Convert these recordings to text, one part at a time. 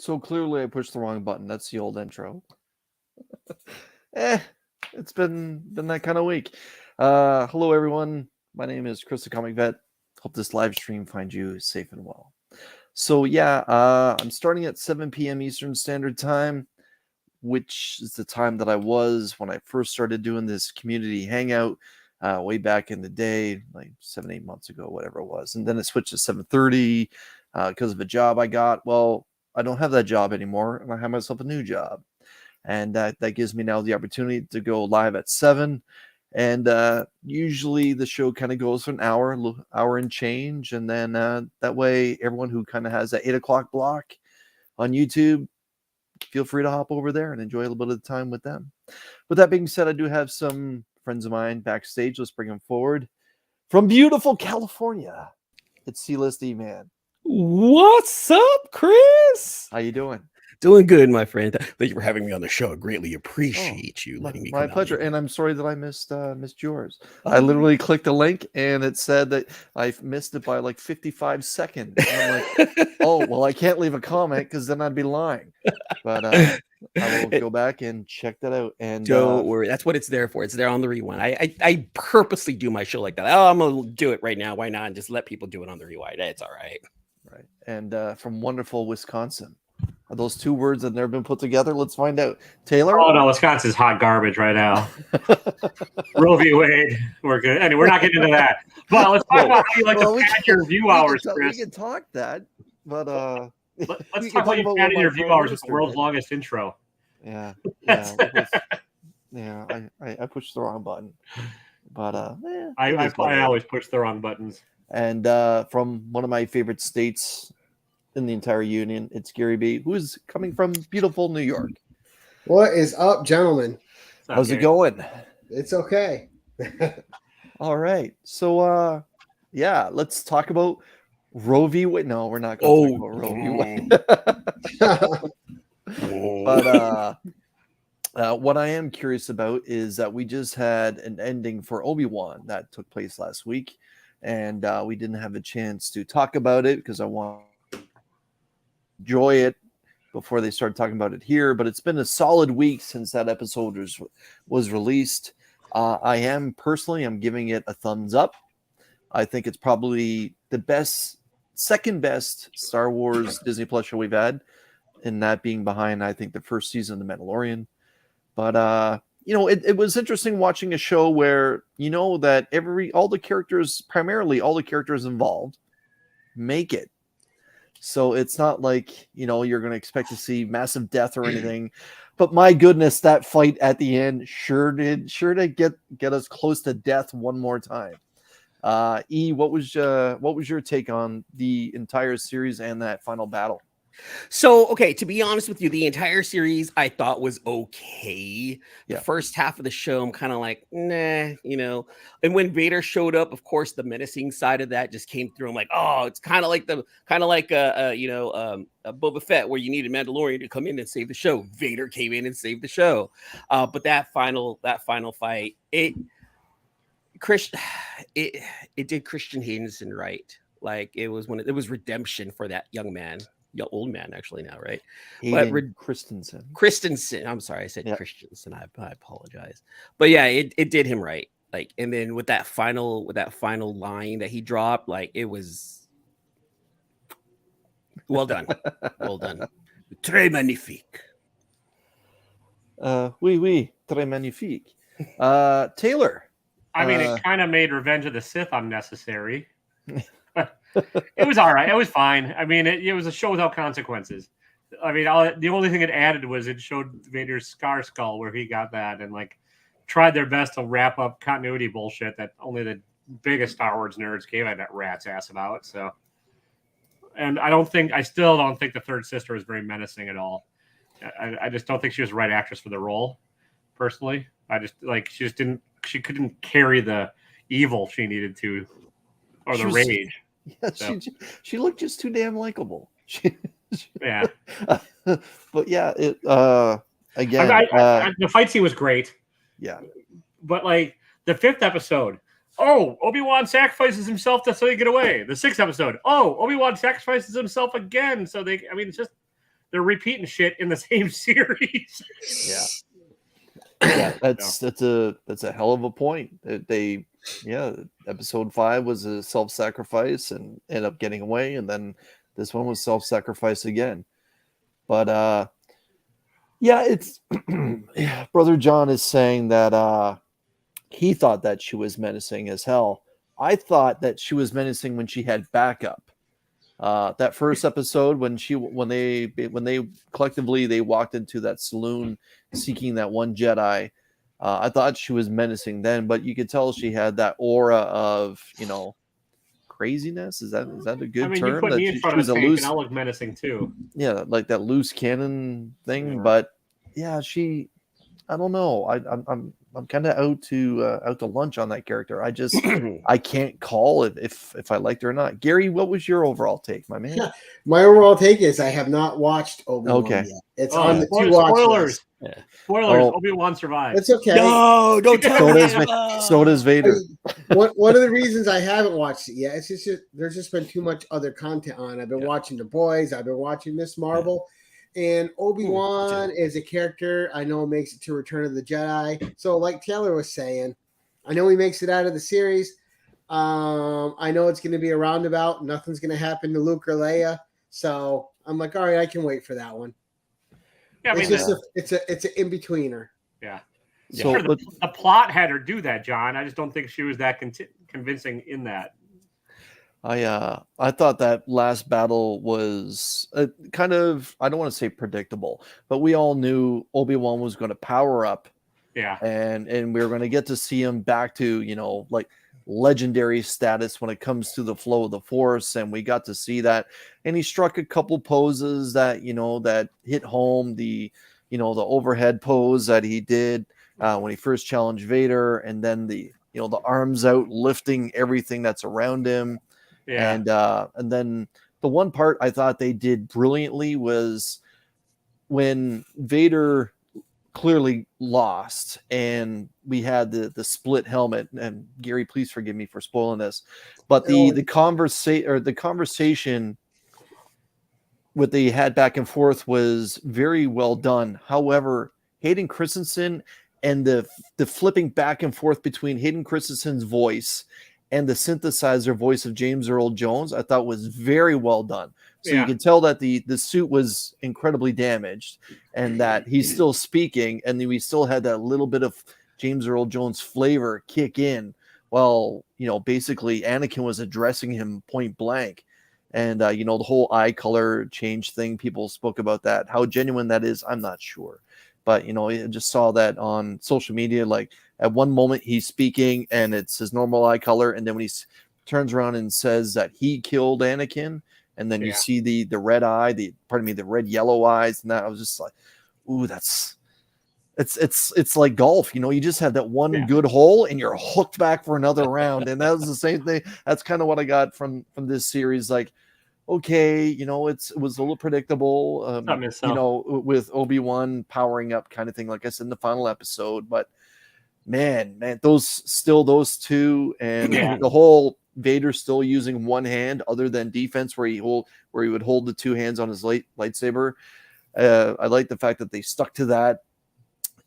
So clearly I pushed the wrong button. That's the old intro. It's been that kind of week. Hello everyone. My name is Chris the Comic Vet. Hope this live stream finds you safe and well. So yeah, I'm starting at 7 p.m. Eastern Standard Time, which is the time that I was when I first started doing this community hangout way back in the day, like 7-8 months ago, whatever it was. And then it switched to 7:30 because of a job I got. Well, I don't have that job anymore, and I have myself a new job. And that gives me now the opportunity to go live at 7. And usually the show kind of goes for an hour and change. And then that way, everyone who kind of has that 8 o'clock block on YouTube, feel free to hop over there and enjoy a little bit of the time with them. With that being said, I do have some friends of mine backstage. Let's bring them forward. From beautiful California, it's C-List E-Man. What's up, Chris? How you doing? Doing good, my friend. Thank you for having me on the show. I greatly appreciate you letting me come. My pleasure. And I'm sorry that I missed yours. I literally clicked the link and it said that I missed it by like 55 seconds. And I'm like, oh, well, I can't leave a comment because then I'd be lying. But I will go back and check that out. And don't worry, that's what it's there for. It's there on the rewind. I purposely do my show like that. Oh, I'm gonna do it right now. Why not? And just let people do it on the rewind. It's all right. Right. And from wonderful Wisconsin. Are those two words that have never been put together? Let's find out. Taylor? Oh, no, Wisconsin's hot garbage right now. Roe v. Wade. We're good. Anyway, we're not getting into that. But let's talk about how you like to pad your view hours, Chris. We can talk that, but let's talk about you padding your view hours with the world's longest intro. Yeah. I pushed the wrong button. But I always push the wrong buttons. And from one of my favorite states in the entire union, it's Gary B, who is coming from beautiful New York. What is up, gentlemen? How's it going? It's okay. All right. So let's talk about Roe v. Wade. No, we're not going to talk about Roe v. Wade. But what I am curious about is that we just had an ending for Obi-Wan that took place last week, and we didn't have a chance to talk about it because I want enjoy it before they start talking about it here. But it's been a solid week since that episode was released. I'm giving it a thumbs up. I think it's probably the second best Star Wars Disney Plus show we've had, and that being behind, I think, the first season of The Mandalorian. But it was interesting watching a show where that all the characters involved make it. So it's not like, you're going to expect to see massive death or anything. But my goodness, that fight at the end sure did get us close to death one more time. What was your take on the entire series and that final battle? So, okay, to be honest with you, the entire series I thought was okay. The first half of the show, I'm kind of like, nah, And when Vader showed up, of course, the menacing side of that just came through. I'm like, oh, it's kind of like a Boba Fett, where you need a Mandalorian to come in and save the show. Vader came in and saved the show. But that final fight, it did Christian Haydenson right. Like it was redemption for that young man. Old man actually now, right? Christensen. I'm sorry, I said Christensen. I apologize. But yeah, it did him right. Like, and then with that final line that he dropped, like it was well done. Well done. Très magnifique. Oui, très magnifique. Taylor. I mean, it kind of made Revenge of the Sith unnecessary. It was all right. It was fine. I mean, it was a show without consequences. I mean, the only thing it added was it showed Vader's scar skull where he got that, and like tried their best to wrap up continuity bullshit that only the biggest Star Wars nerds gave that rat's ass about. So, and I still don't think the third sister was very menacing at all. I just don't think she was the right actress for the role. Personally, she couldn't carry the evil she needed to, or the rage. Yeah, so. She looked just too damn likable. Yeah. But yeah, again, the fight scene was great. Yeah. But like the 5th episode, Obi-Wan sacrifices himself so they get away. The 6th episode, Obi-Wan sacrifices himself again. So it's just they're repeating shit in the same series. Yeah, that's a hell of a point. Episode 5 was a self-sacrifice and ended up getting away, and then this one was self-sacrifice again. But it's Brother John is saying that he thought that she was menacing as hell. I thought that she was menacing when she had backup. That first episode when they collectively they walked into that saloon seeking that one Jedi, I thought she was menacing then, but you could tell she had that aura of craziness. Is that a good term? You put me in front of a tank and I'll look menacing too. Yeah, like that loose cannon thing. Yeah. But yeah, I don't know. I'm kind of out to lunch on that character. I just I can't call it if I liked her or not. Gary, what was your overall take, my man? My overall take is I have not watched Obi-Wan yet. It's on the to watch spoilers. list. Spoilers. Obi-Wan survived. It's okay. No, don't tell me. So does Vader. One of the reasons I haven't watched it yet, it's just there's just been too much other content on. I've been watching The Boys. I've been watching Miss Marvel. And Obi-Wan is a character I know makes it to Return of the Jedi. So like Taylor was saying, I know he makes it out of the series. I know it's going to be a roundabout. Nothing's going to happen to Luke or Leia. So I'm like, all right, I can wait for that one. Yeah, it's an in-betweener. Yeah. So sure, the plot had her do that, John. I just don't think she was that convincing in that. I thought that last battle was kind of, I don't want to say predictable, but we all knew Obi-Wan was going to power up. Yeah. And we were going to get to see him back to, like legendary status when it comes to the flow of the Force. And we got to see that. And he struck a couple poses that, that hit home, the overhead pose that he did when he first challenged Vader, and then the arms out lifting everything that's around him. Yeah. And then the one part I thought they did brilliantly was when Vader clearly lost and we had the split helmet. And Gary, please forgive me for spoiling this, but the conversation what they had back and forth was very well done. However, Hayden Christensen and the flipping back and forth between Hayden Christensen's voice and the synthesizer voice of James Earl Jones, I thought was very well done. So you can tell that the suit was incredibly damaged and that he's still speaking, and then we still had that little bit of James Earl Jones flavor kick in while, basically Anakin was addressing him point blank. And, the whole eye color change thing, people spoke about that. How genuine that is, I'm not sure. But, I just saw that on social media, like at one moment he's speaking and it's his normal eye color. And then when he turns around and says that he killed Anakin, and then you see the red eye, the red yellow eyes. And that I was just like, ooh, it's like golf. You just have that one good hole and you're hooked back for another round. And that was the same thing. That's kind of what I got from this series. Like, okay, it was a little predictable, with Obi-Wan powering up kind of thing, like I said in the final episode. But man, those two, and the whole Vader still using one hand other than defense, where he would hold the two hands on his lightsaber. I like the fact that they stuck to that,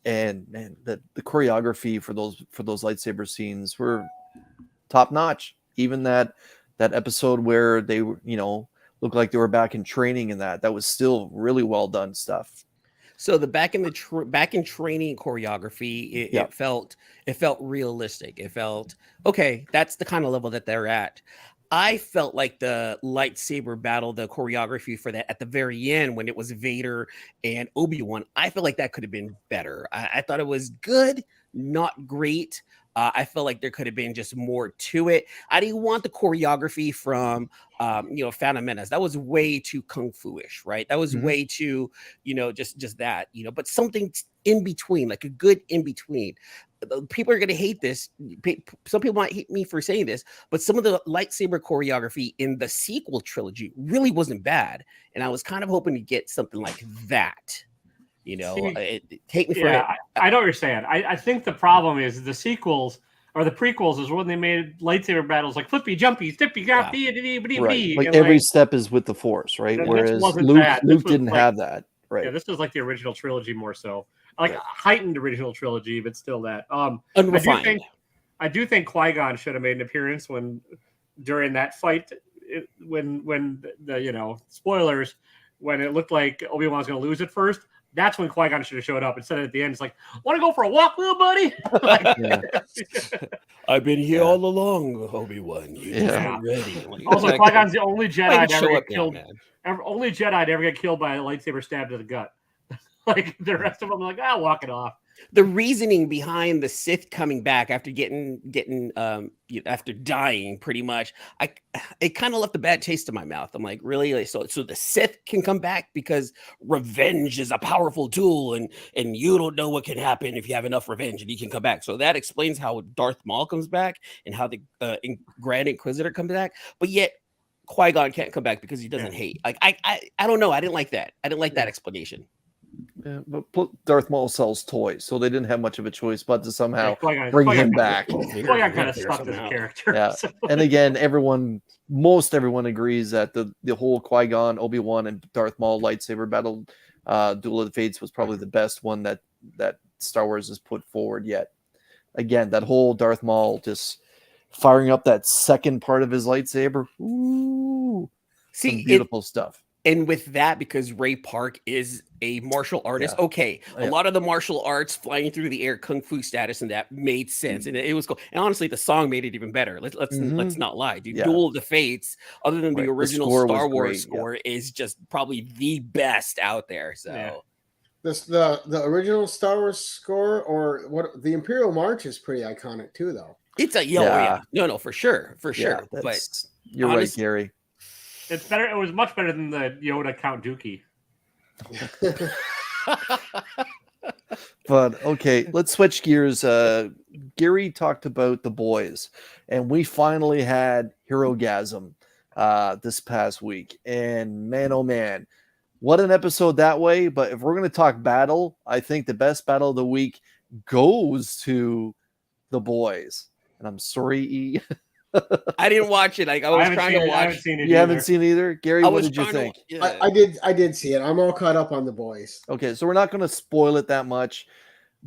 and man, the choreography for those lightsaber scenes were top notch. Even that episode where they were, looked like they were back in training, and that was still really well done stuff. So the back in training choreography, it felt realistic. It felt okay. That's the kind of level that they're at. I felt like the lightsaber battle, the choreography for that at the very end when it was Vader and Obi-Wan, I felt like that could have been better. I thought it was good, not great. I felt like there could have been just more to it. I didn't want the choreography from, Phantom Menace. That was way too kung fu-ish, right? That was way too, just that, but something in between, like a good in between. People are going to hate this. Some people might hate me for saying this, but some of the lightsaber choreography in the sequel trilogy really wasn't bad. And I was kind of hoping to get something like that. Take me for it. I know what you're saying. I think the problem is the sequels or the prequels is when they made lightsaber battles like flippy, jumpy, stippy, right. Like every step is with the Force, right? Whereas Luke didn't have that. Right. Yeah, this is like the original trilogy more so. Like a heightened original trilogy, but still that. Unrefined. I do think Qui-Gon should have made an appearance during that fight when the spoilers, when it looked like Obi-Wan's going to lose at first. That's when Qui-Gon should have showed up instead of at the end. It's like, want to go for a walk, little buddy? I've been here all along, Obi-Wan. You're not ready. Also, Qui-Gon's the only Jedi to ever get killed. Now, only Jedi to ever get killed by a lightsaber stab to the gut. Like the rest of them, like walk it off. The reasoning behind the Sith coming back after after dying, pretty much, it kind of left a bad taste in my mouth. I'm like, really? So the Sith can come back because revenge is a powerful tool, and you don't know what can happen if you have enough revenge, and you can come back. So that explains how Darth Maul comes back and how the Grand Inquisitor comes back, but yet Qui-Gon can't come back because he doesn't hate. Like I don't know. I didn't like that. I didn't like that explanation. Yeah, but Darth Maul sells toys, so they didn't have much of a choice but to somehow bring him back. Qui-Gon kind of stuck to the character. Yeah, so. And again, most everyone agrees that the whole Qui-Gon, Obi-Wan, and Darth Maul lightsaber battle, Duel of the Fates, was probably the best one that Star Wars has put forward yet. Again, that whole Darth Maul just firing up that second part of his lightsaber. Ooh, some beautiful stuff. And with that, because Ray Park is a martial artist, a lot of the martial arts, flying through the air, kung fu status, and that made sense, and it was cool. And honestly, the song made it even better. Let's not lie, dude. Duel of the Fates, other than the original Star Wars score, is just probably the best out there. So, the original Star Wars score, or what? The Imperial March is pretty iconic too, though. It's no, for sure. But you're right, Gary. It's better. It was much better than the Yoda Count Dookie. But okay, let's switch gears. Gary talked about The Boys, and we finally had Herogasm this past week. And man, oh man, what an episode that way. But if we're going to talk battle, I think the best battle of the week goes to The Boys. And I'm sorry, E. I didn't watch it. Like I was trying to watch. I haven't seen it. You haven't seen it either, Gary. What did you think? I did see it. I'm all caught up on The Boys. Okay, so we're not going to spoil it that much,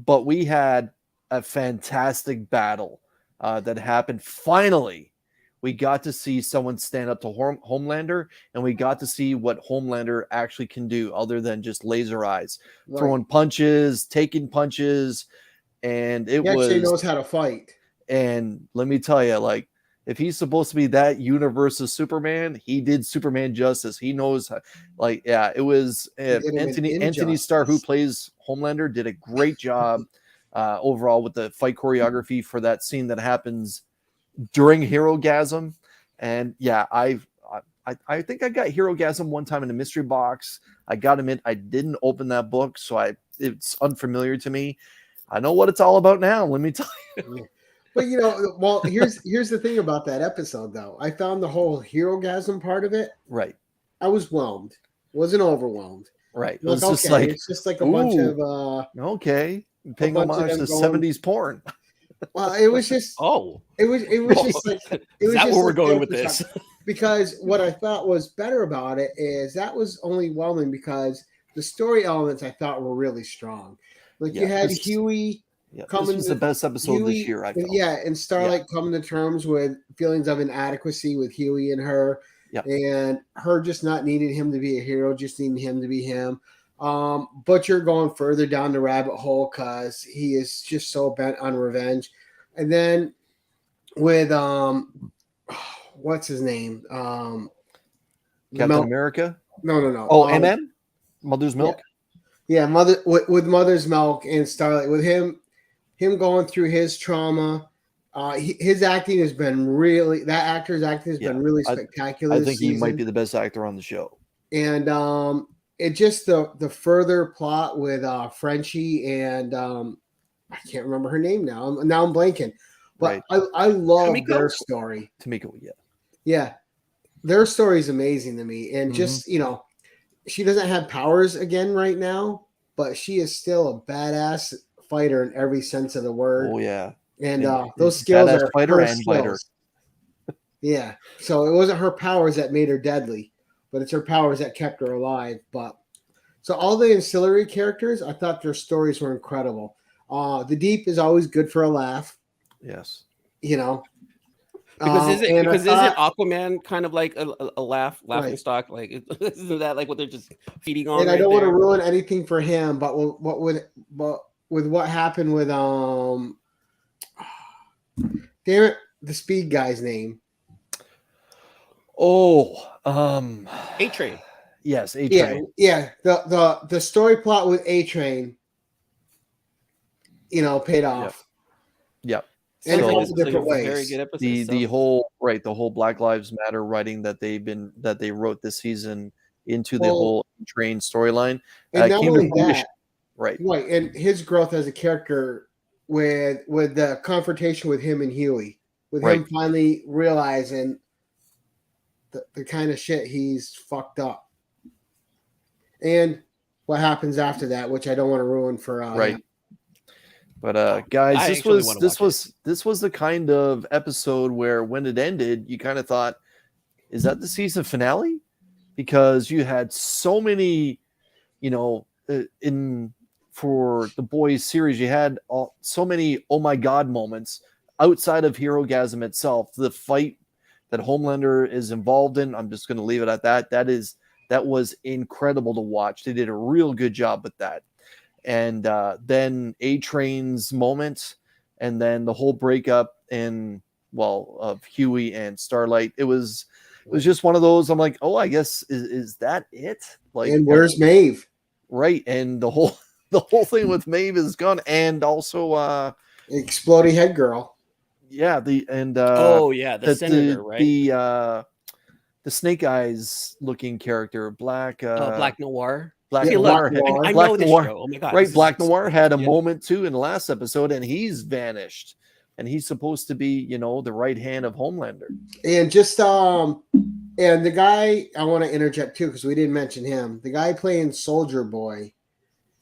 but we had a fantastic battle that happened. Finally, we got to see someone stand up to Homelander, and we got to see what Homelander actually can do, other than just laser eyes, throwing punches, taking punches, and he actually knows how to fight. And let me tell you, like, if he's supposed to be that universe's Superman, he did Superman justice. He knows, it was Anthony Starr, who plays Homelander, did a great job overall with the fight choreography for that scene that happens during Herogasm. And I think I got Herogasm one time in a mystery box. I got him in. I didn't open that book, so it's unfamiliar to me. I know what it's all about now. Let me tell you. But here's the thing about that episode, though. I found the whole Herogasm part of it. Right. I was whelmed. Wasn't overwhelmed. Right. It was it's just like a bunch of paying homage to 70s porn. Well, it was just it was just like is that where we're going with this? Because what I thought was better about it is that was only whelming because the story elements I thought were really strong. Like you had Huey. Yeah, this was the best episode this year, I felt. Yeah, and Starlight coming to terms with feelings of inadequacy with Huey and her, and her just not needing him to be a hero, just needing him to be him. Butcher going further down the rabbit hole because he is just so bent on revenge. And then with what's his name? Captain America? No. Oh, MM? Mother's Milk? Yeah, with Mother's Milk and Starlight, with him going through his trauma, his acting has been that actor's acting has been really spectacular. I think he might be the best actor on the show. And it just the further plot with Frenchie and I can't remember her name now. I'm blanking, but I love their story. Tamiko, yeah, their story is amazing to me, and just she doesn't have powers again right now, but she is still a badass fighter in every sense of the word. Oh yeah. And And those skills badass are fighter her and biter. skills. Yeah. So it wasn't her powers that made her deadly, but it's her powers that kept her alive. But so all the ancillary characters, I thought their stories were incredible. The Deep is always good for a laugh, Yes. you know. Because And I isn't thought, Aquaman kind of like a laughing right. stock? Like isn't that like what they're just feeding on? And I right don't want to there? ruin anything for him, but with what happened with damn it, the speed guy's name. Oh, A-Train. yes, A-Train. Yeah. The story plot with A-Train, paid off. Yep. And So- in all It's different a ways. very good episode. the whole Black Lives Matter writing that they wrote this season into the Well, whole train storyline And not came to only fruition. that, Right. and his growth as a character with the confrontation with him and Huey, with him Right. finally realizing the kind of shit he's fucked up, and what happens after that, which I don't want to ruin for Right. him. But guys, I this actually was wanna this watch was the kind of episode where when it ended, you kind of thought, is that the season finale? Because you had so many, in for the boys series, you had so many oh my god moments outside of Herogasm itself. The fight that Homelander is involved in, I'm just going to leave it at that. That was incredible to watch. They did a real good job with that. And then A-Train's moment, and then the whole breakup of Huey and Starlight. It was just one of those. I'm like, oh, I guess is that it? Like, And where's Maeve? right? And the whole thing with Maeve is gone, and also Exploding head girl. yeah, the senator, right? The Snake Eyes looking character, Black Noir. Black Yeah, Noir. Black Noir. I Black know this Noir. show. Oh my god! Right, this is Black Noir had a yeah. moment too in the last episode, and he's vanished, and he's supposed to be, the right hand of Homelander. And just and the guy, I want to interject too because we didn't mention him. The guy playing Soldier Boy,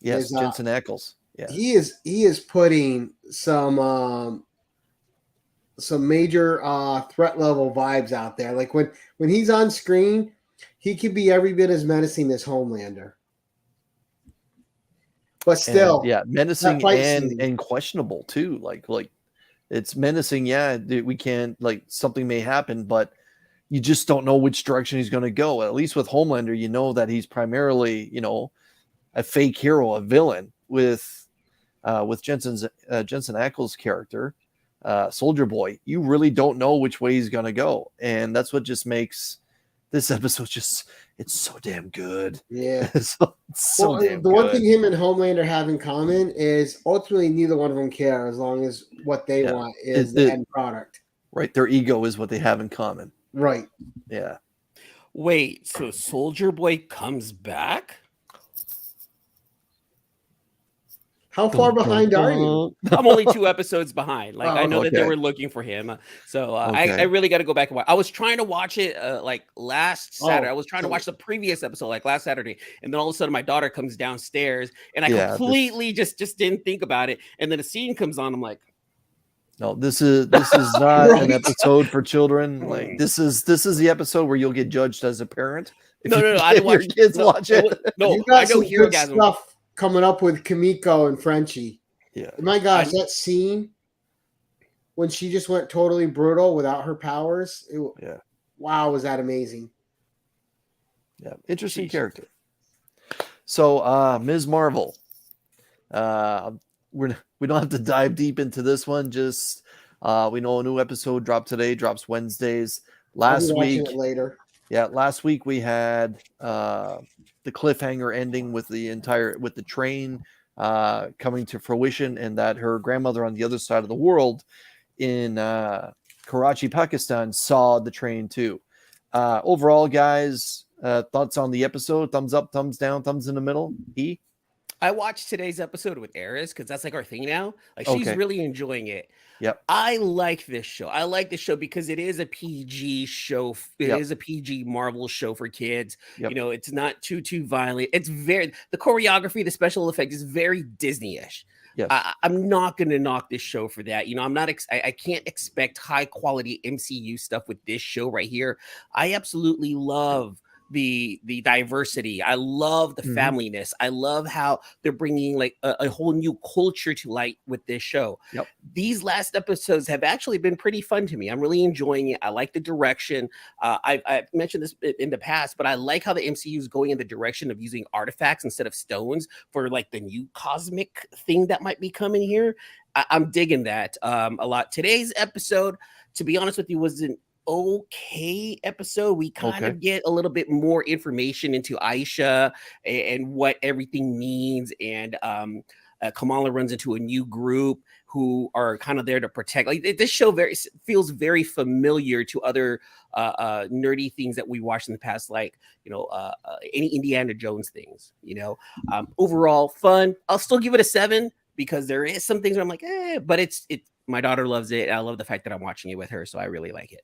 Yes, is, Jensen Ackles. Yeah, he is putting some major threat level vibes out there. Like when he's on screen, he could be every bit as menacing as Homelander. But still, menacing that fight and scene. questionable too. Like it's menacing. Yeah, we can't, something may happen, but you just don't know which direction he's going to go. At least with Homelander, you know that he's primarily, a fake hero, a villain. With Jensen Ackles' character, Soldier Boy, you really don't know which way he's going to go, and that's what just makes this episode it's so damn good. Yeah. so damn the good. one thing him and Homelander have in common is ultimately neither one of them care as long as what they want is the end product. Right, their ego is what they have in common. Right. Yeah. Wait, so Soldier Boy comes back? How far behind are you? I'm only 2 episodes behind. Like I know that they okay. were looking for him, so Okay. I really got to go back and watch. I was trying to watch it like last Saturday. I was trying to watch the previous episode like last Saturday, and then all of a sudden my daughter comes downstairs, and I completely just didn't think about it. And then a scene comes on. I'm like, no, this is not an episode for children. Like this is the episode where you'll get judged as a parent. No, I didn't watch. Kids watch it. You got some good stuff coming up with Kimiko and Frenchie. Yeah. My gosh, that scene when she just went totally brutal without her powers. Wow, was that amazing? Yeah, interesting character. So, Ms. Marvel. We don't have to dive deep into this one. Just we know a new episode dropped today. Drops Wednesdays. Last week, later. Yeah, last week we had the cliffhanger ending with the train coming to fruition, and that her grandmother on the other side of the world in Karachi, Pakistan, saw the train too. Overall, guys, thoughts on the episode? Thumbs up, thumbs down, thumbs in the middle. I watched today's episode with Eris because that's like our thing now. Like she's really enjoying it. Yep. I like this show. I like this show because it is a PG show. It is a PG Marvel show for kids. Yep. It's not too violent. It's the choreography, the special effect is very Disney-ish. Yes. I'm not going to knock this show for that. You know, I'm not. I can't expect high quality MCU stuff with this show right here. I absolutely love the diversity. I love the familyness. I love how they're bringing like a whole new culture to light with this show. Yep. These last episodes have actually been pretty fun to me. I'm really enjoying it. I like the direction. I've mentioned this in the past, but I like how the MCU is going in the direction of using artifacts instead of stones for like the new cosmic thing that might be coming here. I'm digging that a lot. Today's episode, to be honest with you, was an okay episode. We kind of get a little bit more information into Aisha and what everything means, and Kamala runs into a new group who are kind of there to protect. Like this show feels very familiar to other nerdy things that we watched in the past, like any Indiana Jones things. Overall fun. I'll still give it a 7 because there is some things where I'm like, but it's my daughter loves it. I love the fact that I'm watching it with her, so I really like it.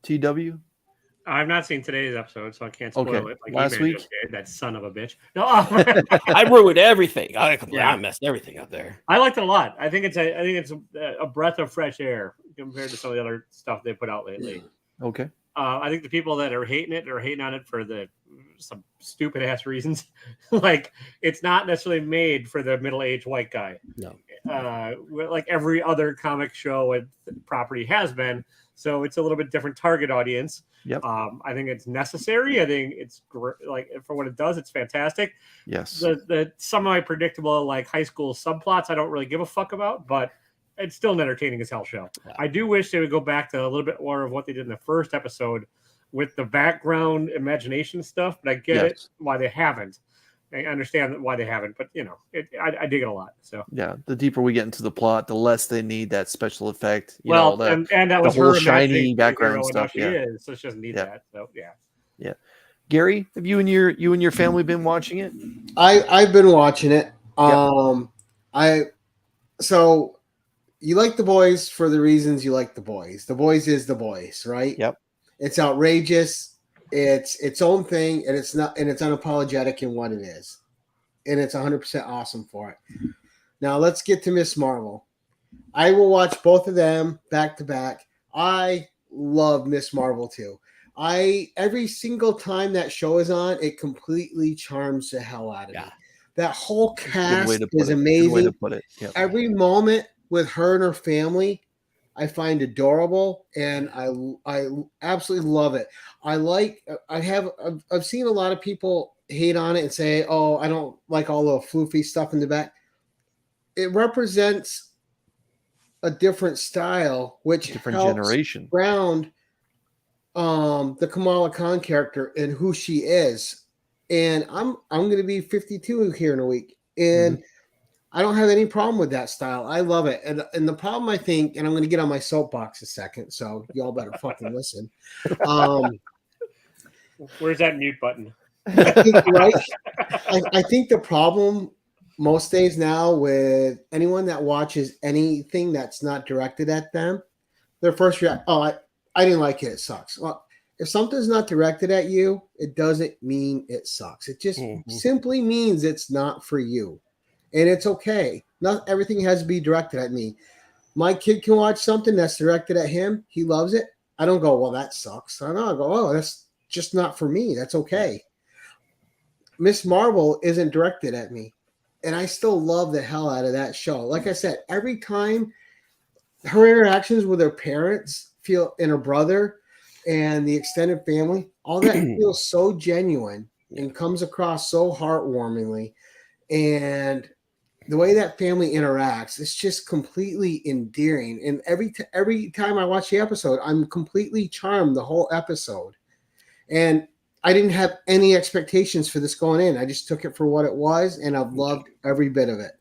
TW? I've not seen today's episode, so I can't spoil it. Like last week, that son of a bitch. No, I ruined everything. I messed everything up there. I liked it a lot. I think it's a breath of fresh air compared to some of the other stuff they put out lately. Okay. I think the people that are hating on it for some stupid ass reasons. Like it's not necessarily made for the middle-aged white guy. No. Like every other comic show and property has been. So it's a little bit different target audience. Yep. I think it's necessary. I think it's like for what it does, it's fantastic. Yes. The semi-predictable like high school subplots, I don't really give a fuck about, but it's still an entertaining as hell show. Yeah. I do wish they would go back to a little bit more of what they did in the first episode with the background imagination stuff, but I get it why they haven't. I understand why they haven't, but I dig it a lot. So yeah, the deeper we get into the plot, the less they need that special effect. And that was the whole her shiny background stuff. She is, so she doesn't need that. So yeah. Gary, have you and your family been watching it? I've been watching it. So you like The Boys for the reasons you like The Boys. The Boys is The Boys, right? Yep. It's outrageous. It's its own thing, and it's unapologetic in what it is, and it's 100% awesome for it. Now let's get to Miss Marvel. I will watch both of them back to back. I love Miss Marvel too. Every single time that show is on, it completely charms the hell out of me. That whole cast is amazing. Good way to put it. Yep. Every moment with her and her family, I find adorable, and I absolutely love it. I've seen a lot of people hate on it and say, "Oh, I don't like all the floofy stuff in the back." It represents a different style, which different helps generation ground the Kamala Khan character and who she is. And I'm going to be 52 here in a week, and I don't have any problem with that style. I love it. And the problem, I think, and I'm going to get on my soapbox a second, so y'all better fucking listen. Where's that mute button? I think the problem most days now with anyone that watches anything that's not directed at them, their first reaction, I didn't like it. It sucks. Well, if something's not directed at you, it doesn't mean it sucks. It just simply means it's not for you. And it's okay. Not everything has to be directed at me. My kid can watch something that's directed at him. He loves it. I don't go, well, that sucks. I go, oh, that's just not for me. That's okay. Miss Marvel isn't directed at me. And I still love the hell out of that show. Like I said, every time her interactions with her parents and her brother and the extended family, all that feels so genuine and comes across so heartwarmingly. And the way that family interacts, it's just completely endearing. And every time I watch the episode, I'm completely charmed the whole episode. And I didn't have any expectations for this going in. I just took it for what it was, and I've loved every bit of it.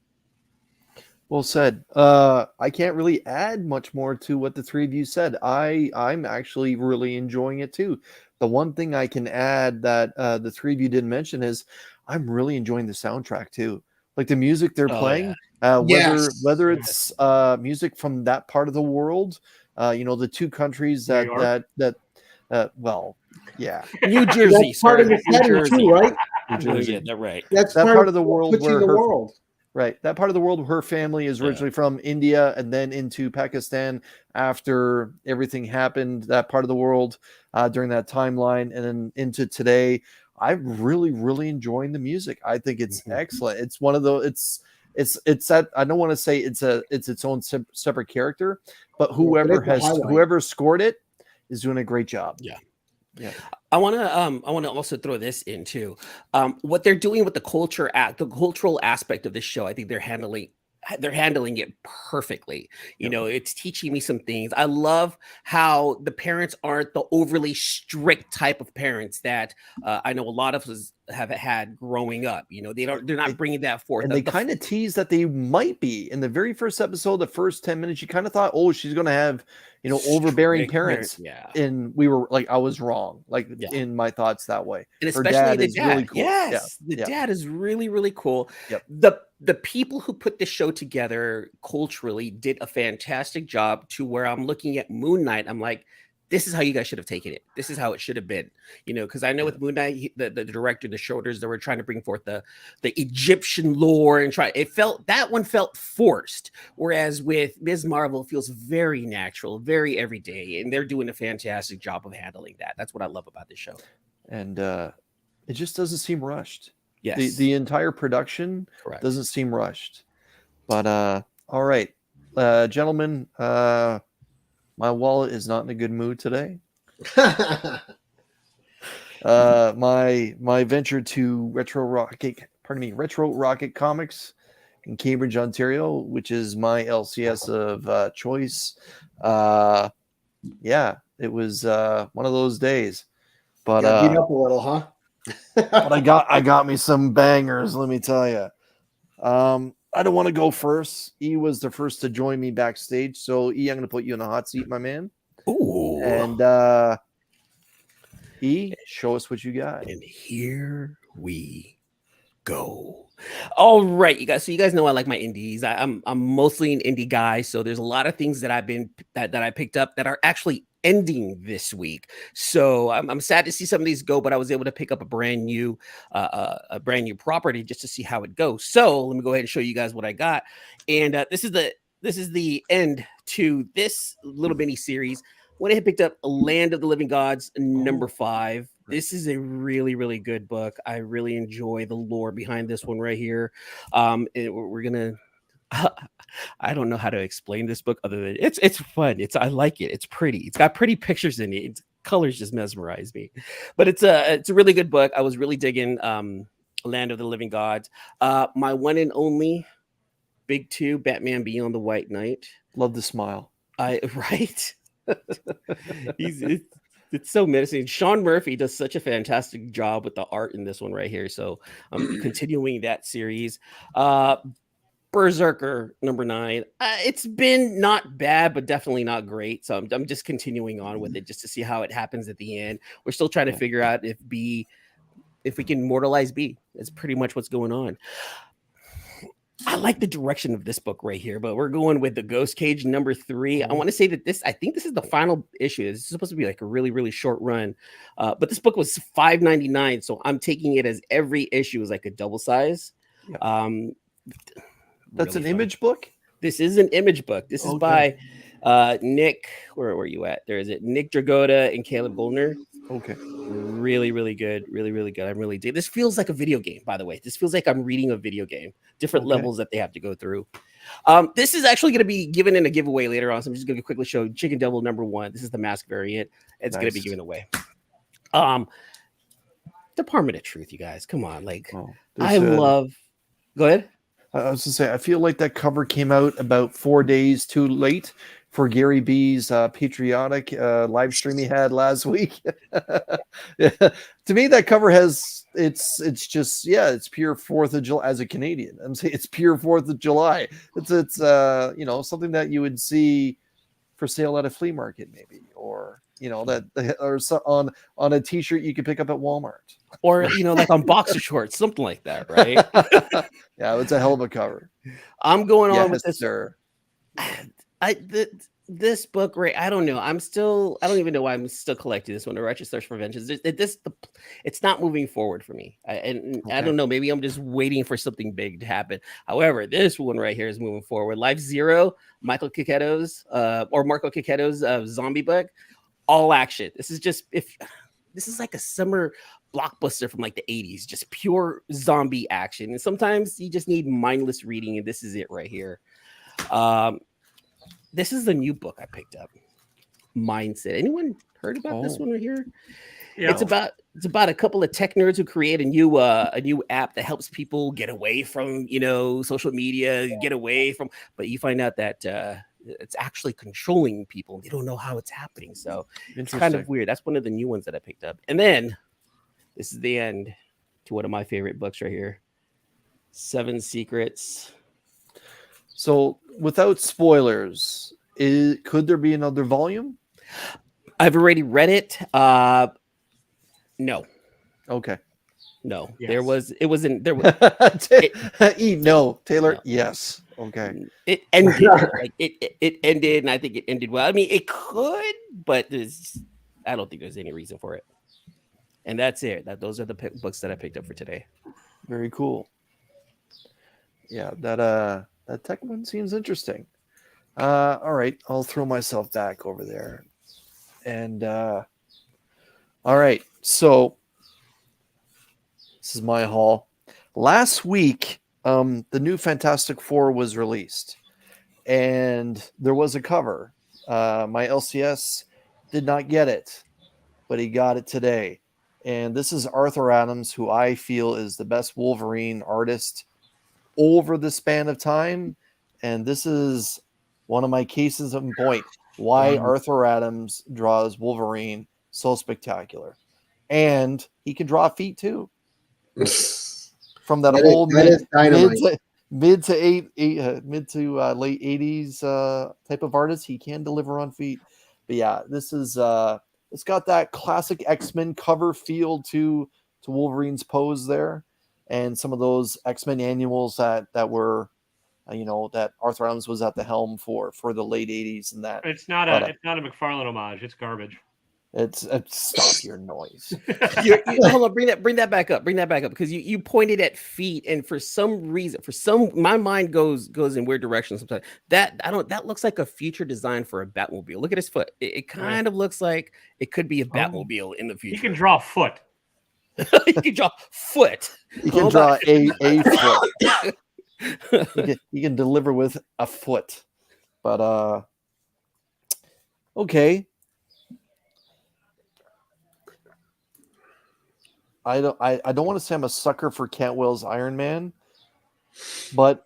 Well said. I can't really add much more to what the three of you said. I'm actually really enjoying it too. The one thing I can add that the three of you didn't mention is I'm really enjoying the soundtrack too. Like the music they're playing, whether it's music from that part of the world, the two countries that New Jersey, that's part of the setting too, right? New Jersey, that's right. That's that part of the world where her Right. That part of the world, her family is originally from India and then into Pakistan after everything happened, that part of the world during that timeline, and then into today. I'm really, really enjoying the music. I think it's excellent. It's one of those, it's that, I don't want to say it's its own separate character, but whoever scored it is doing a great job. Yeah. Yeah. I want to also throw this in too. What they're doing with the cultural aspect of this show, I think they're handling it perfectly. You know, it's teaching me some things. I love how the parents aren't the overly strict type of parents that I know a lot of us have had growing up. You know, they're not bringing that forth. And they kind of tease that they might be in the very first episode, the first 10 minutes. You kind of thought, oh, she's going to have, you know, overbearing parents. Yeah. And we were like, I was wrong, like in my thoughts that way. And especially the dad. Really cool. Yes. The dad is really, really cool. Yep. The people who put this show together culturally did a fantastic job, to where I'm looking at Moon Knight. I'm like, this is how you guys should have taken it. This is how it should have been, you know, because I know with Moon Knight, the director, the shoulders, they were trying to bring forth the Egyptian lore and that one felt forced. Whereas with Ms. Marvel, it feels very natural, very everyday, and they're doing a fantastic job of handling that. That's what I love about this show. And it just doesn't seem rushed. Yes. The entire production doesn't seem rushed. But all right, gentlemen, my wallet is not in a good mood today. My venture to Retro Rocket Comics in Cambridge, Ontario, which is my LCS of choice. It was one of those days. But beat up a little, huh? But I got me some bangers, let me tell you. I don't want to go first. E was the first to join me backstage. So E, I'm going to put you in the hot seat, my man. Ooh. And E, show us what you got. And here we go. All right, you guys. So you guys know I like my indies. I'm mostly an indie guy. So there's a lot of things that that I picked up that are actually ending this week. So I'm sad to see some of these go, but I was able to pick up a brand new property just to see how it goes. So let me go ahead and show you guys what I got. And this is the end to this little mini series. Went ahead and picked up Land of the Living Gods number 5. This is a really, really good book. I really enjoy the lore behind this one right here. We're gonna. I don't know how to explain this book other than it's fun. I like it. It's pretty. It's got pretty pictures in it. Colors just mesmerize me. But it's a really good book. I was really digging Land of the Living Gods. My one and only Big 2, Batman Beyond the White Knight. Love the smile. Right. It's so menacing. Sean Murphy does such a fantastic job with the art in this one right here. So I'm continuing that series. Berserker number 9. It's been not bad, but definitely not great. So I'm just continuing on with it just to see how it happens at the end. We're still trying to figure out if we can immortalize B. That's pretty much what's going on. I like the direction of this book right here, but we're going with the Ghost Cage number 3. I want to say that I think this is the final issue. This is supposed to be like a really, really short run. But this book was $5.99. So I'm taking it as every issue is like a double size. That's really an image book? This is an image book. This is by Nick. Where were you at? There is it. Nick Dragotta and Caleb Goldner. Okay. Really, really good. Really, really good. I'm really dig. This feels like a video game, by the way. This feels like I'm reading a video game. Different levels that they have to go through. This is actually going to be given in a giveaway later on. So I'm just going to quickly show Chicken Devil number 1. This is the mask variant. It's going to be given away. Department of Truth, you guys. Come on. Like, I love. Go ahead. I was going to say, I feel like that cover came out about 4 days too late for Gary B's patriotic live stream he had last week. To me, that cover has it's just it's pure 4th of July as a Canadian. I'm saying it's pure 4th of July. It's something that you would see for sale at a flea market maybe, or on a t-shirt you could pick up at Walmart, or like on boxer shorts, something like that, right? Yeah, it's a hell of a cover. I'm going on with this. Sir. this book, right? I don't know. I don't even know why I'm still collecting this one. The Righteous Search for Vengeance. It's not moving forward for me. I don't know. Maybe I'm just waiting for something big to happen. However, this one right here is moving forward. Life Zero, Marco Cicchetto's zombie book, all action. This is like a summer blockbuster from like the 80s, just pure zombie action. And sometimes you just need mindless reading, and this is it right here. This is the new book I picked up. Mindset. Anyone heard about this one right here? Yeah. It's about a couple of tech nerds who create a new app that helps people get away from, social media, but you find out that it's actually controlling people. And they don't know how it's happening. So it's kind of weird. That's one of the new ones that I picked up. And then this is the end to one of my favorite books right here. 7 Secrets. So, without spoilers, could there be another volume? I've already read it. No. Okay. No. Yes. There was. No, Taylor. No. Yes. Okay. It ended. It ended, and I think it ended well. I mean, it could, but I don't think there's any reason for it. And that's it. Those are the books that I picked up for today. Very cool. Yeah, that tech one seems interesting. All right, I'll throw myself back over there. And all right, so this is my haul. Last week, the new Fantastic Four was released, and there was a cover. My LCS did not get it, but he got it today. And this is Arthur Adams, who I feel is the best Wolverine artist over the span of time. And this is one of my cases in point why Arthur Adams draws Wolverine so spectacular. And he can draw feet too. From that whole mid to late 80s type of artist, he can deliver on feet. But yeah, this is it's got that classic X-Men cover feel to Wolverine's pose there. And some of those X-Men annuals that were, that Arthur Adams was at the helm for the late 80s and that. It's not a McFarlane homage. It's garbage. It's stop your noise. Hold on, bring that back up. Bring that back up because you pointed at feet, and for some reason, my mind goes in weird directions sometimes. That looks like a future design for a Batmobile. Look at his foot. It kind of looks like it could be a Batmobile in the future. You can draw foot. You can draw foot. You can draw a foot. You can deliver with a foot. But okay. I don't want to say I'm a sucker for Cantwell's Iron Man, but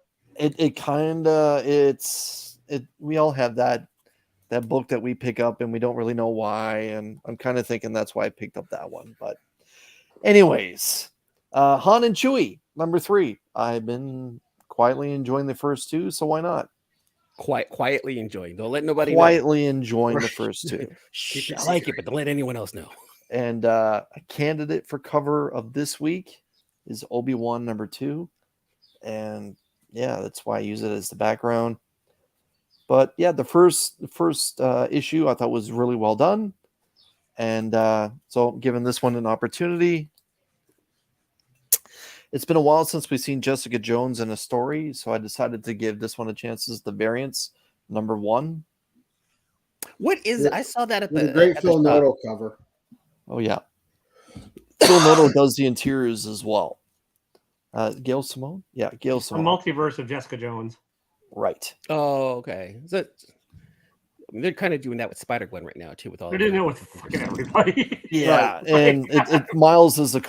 we all have that book that we pick up and we don't really know why, and I'm kind of thinking that's why I picked up that one. But anyways, Han and Chewie, number 3. I've been quietly enjoying the first 2, so why not? Quietly enjoying. Don't let nobody quietly enjoying the first 2. I like it, but don't let anyone else know. And a candidate for cover of this week is Obi-Wan number 2. And yeah, that's why I use it as the background. But yeah, the first issue I thought was really well done. And so giving this one an opportunity. It's been a while since we've seen Jessica Jones in a story, so I decided to give this one a chance as the variants number 1. What is it? I saw that at the great Phil Noto cover. Oh yeah, Phil Noto does the interiors as well. Gail Simone, yeah, Gail Simone. A multiverse of Jessica Jones, right? Oh, okay. They're kind of doing that with Spider-Gwen right now too. With all they're doing it with fucking everybody. Yeah, right. And Miles is the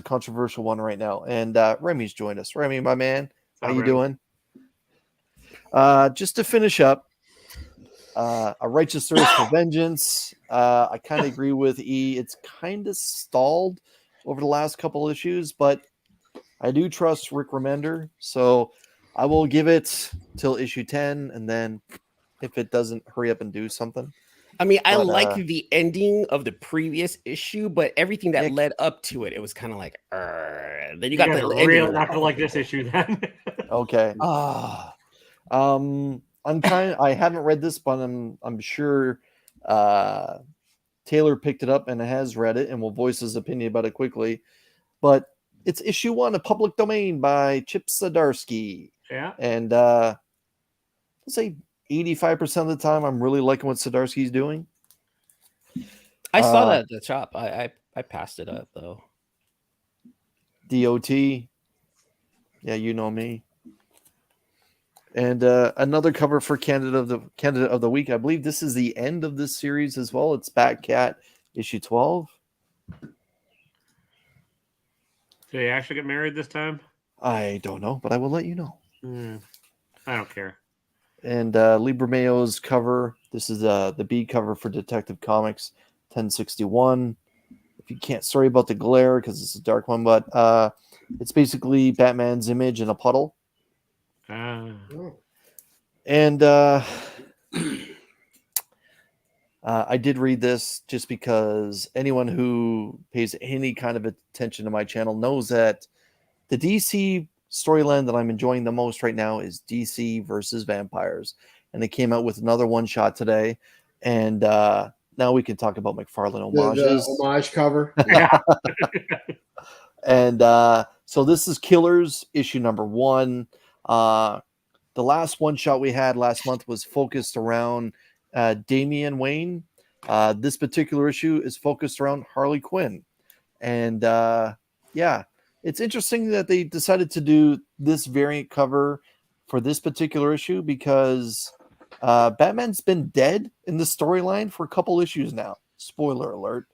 controversial one right now, and Remy's joined us. Remy, my man, how you doing? Just to finish up. A Righteous Search for Vengeance. I kind of agree with E. It's kind of stalled over the last couple issues, but I do trust Rick Remender, so I will give it till issue 10, and then if it doesn't, hurry up and do something. I mean, I like the ending of the previous issue, but everything that led up to it, it was kind of like, then you got the real not gonna like this issue then. Okay. I haven't read this, but I'm sure Taylor picked it up and has read it and will voice his opinion about it quickly. But it's issue 1 of Public Domain by Chip Zdarsky. Yeah. And let's say 85% of the time I'm really liking what Zdarsky's doing. I saw that at the shop. I passed it up though. DOT. Yeah, you know me. And another cover for Candidate of the Week. I believe this is the end of this series as well. It's Batcat issue 12. Did they actually get married this time? I don't know, but I will let you know. I don't care. And Libra Mayo's cover. This is the B cover for Detective Comics 1061. If you can't, sorry about the glare because it's a dark one, but it's basically Batman's image in a puddle. And I did read this just because anyone who pays any kind of attention to my channel knows that the DC storyline that I'm enjoying the most right now is DC versus vampires. And they came out with another one-shot today. And now we can talk about McFarlane homages. The homage cover. Yeah. And so this is Killers, issue number 1. The last one-shot we had last month was focused around Damian Wayne. This particular issue is focused around Harley Quinn. And yeah, it's interesting that they decided to do this variant cover for this particular issue because Batman's been dead in the storyline for a couple issues now. Spoiler alert.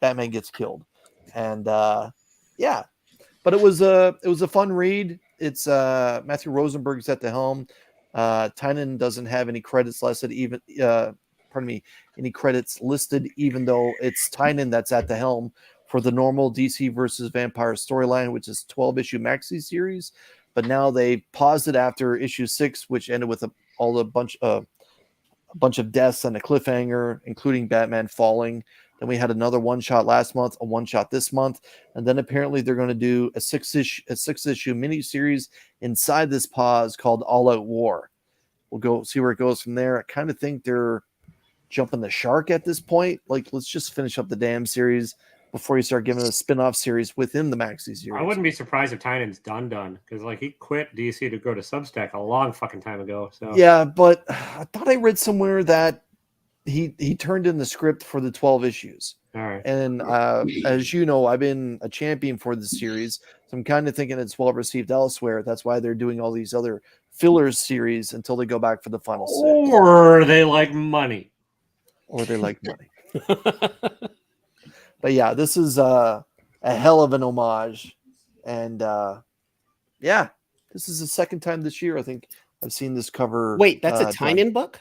Batman gets killed. And yeah, but it was a fun read. It's Matthew Rosenberg's at the helm. Tynan doesn't have any credits listed, any credits listed, even though it's Tynan that's at the helm for the normal DC versus Vampire storyline, which is 12-issue maxi series. But now they paused it after issue 6, which ended with a bunch of deaths and a cliffhanger, including Batman falling. Then we had another one-shot last month, a one-shot this month, and then apparently they're going to do a six-issue mini-series inside this pause called All Out War. We'll go see where it goes from there. I kind of think they're jumping the shark at this point. Like, let's just finish up the damn series before you start giving a spin-off series within the maxi series. I wouldn't be surprised if Tynan's done because like he quit DC to go to Substack a long fucking time ago. So yeah, but I thought I read somewhere that he turned in the script for the 12 issues. All right. And as you know, I've been a champion for the series, so I'm kind of thinking it's well received elsewhere. That's why they're doing all these other fillers series until they go back for the final 6. Or they like money. But yeah, this is a hell of an homage. And yeah, this is the second time this year I think I've seen this cover. Wait, that's a Tynan book?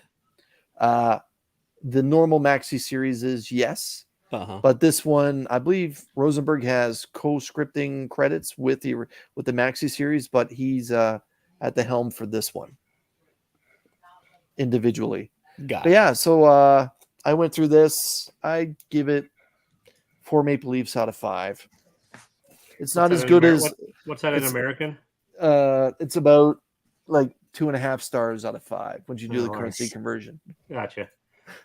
The normal maxi series is yes. But this one, I believe Rosenberg has co-scripting credits with the maxi series, but he's at the helm for this one individually. But yeah, so I went through this. I give it 4 Maple Leafs out of 5. It's not as good as what's that in American? It's about like 2.5 stars out of 5 when you do the currency conversion. Gotcha.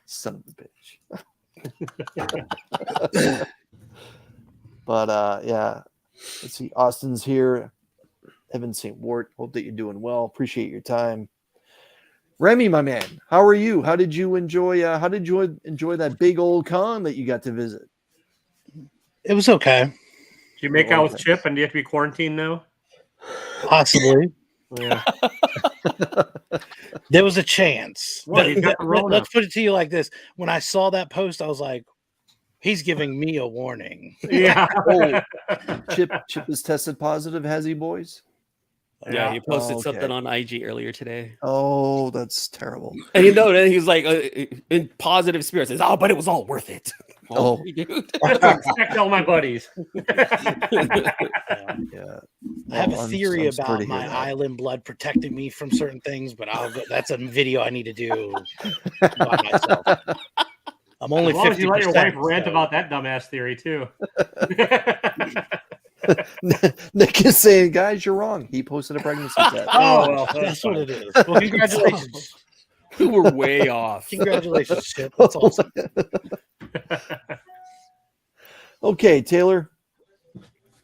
Son of a bitch. But yeah, let's see. Austin's here. Evan St. Wart. Hope that you're doing well. Appreciate your time. Remy, my man, how are you? How did you enjoy? Enjoy that big old con that you got to visit? It was okay. Did you make out with Chip, and do you have to be quarantined now? Possibly. Yeah. There was a chance. What, he's got the Rona. Let's put it to you like this. When I saw that post, I was like, he's giving me a warning. Yeah. Oh, Chip is tested positive, has he, boys? Yeah, he posted something on IG earlier today. Oh, that's terrible. And you know, he was like in positive spirits. Says, "Oh, but it was all worth it." Oh, dude. Respect all my buddies. I have a theory about my island blood protecting me from certain things, but that's a video I need to do by myself. I'm only 50%. You let your wife rant about that dumbass theory too. Nick is saying, guys, you're wrong. He posted a pregnancy test. Well, that's what it is. Well, congratulations. We're way off. Congratulations, Chip. That's awesome. Okay, Taylor,